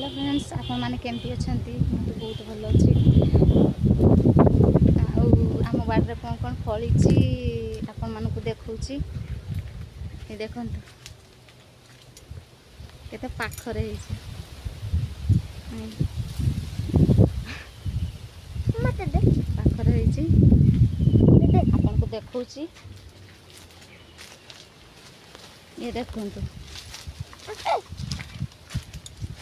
Hello friends आपण मैंने केमती अच्छा मुझे बहुत भल अच्छी आम बाड़े कौन कौन फली आपण मानक देखा देखु केते पाखरे पाखरे आपन को देखा ये देखु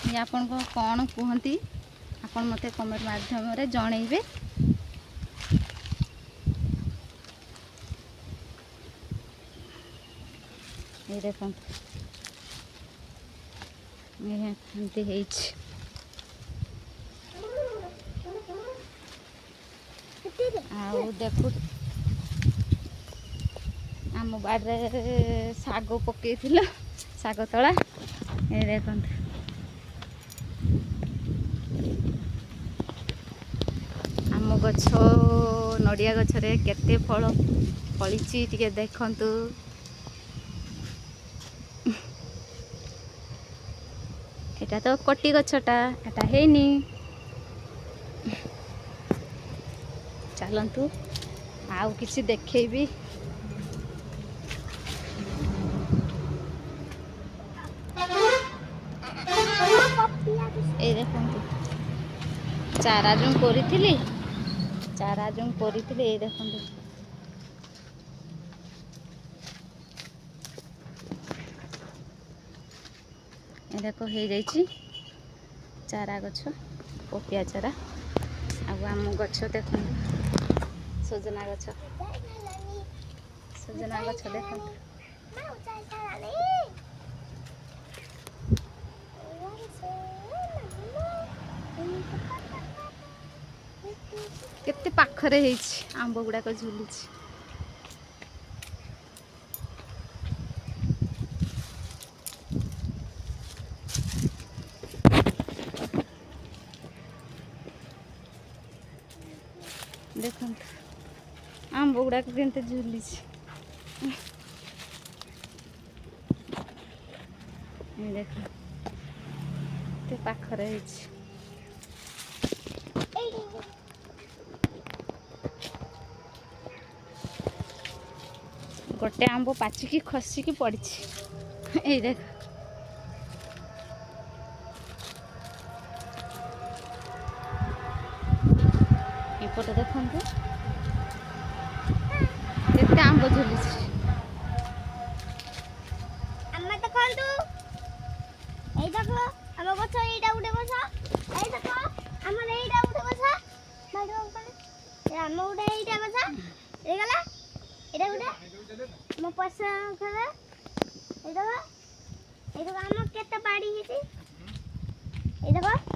ये आपन को कौन कहती आपन मते कमेंट माध्यम रे जणैबे। ये देखो ये एमती हेछि आउ देखु आम बाड़े साग पकई साग तला ये देखो आम गछ नड़िया गछरे केते फल फली टिके देखंतु एटा तो कटी गछटा एटा हेनी चलतु आउ किसी देखेबी ए देखंतु चारा जो करी चारा जो करी देखंतु ये देखो हो जाइए चारा गछ पपिया चारा आम गछ देख सजना गछ देख केते पाखरे आंब गुड़ाक झुलुची देख आंब गुड़ाक केमती झुली देख पाखरे गोटे आंब पाचिकी खसिकी पड़ी ये देख एपटे देखु केते आंब झुली मो पैसा खेला ए देखो आम केते बाड़ी हिची ए देखो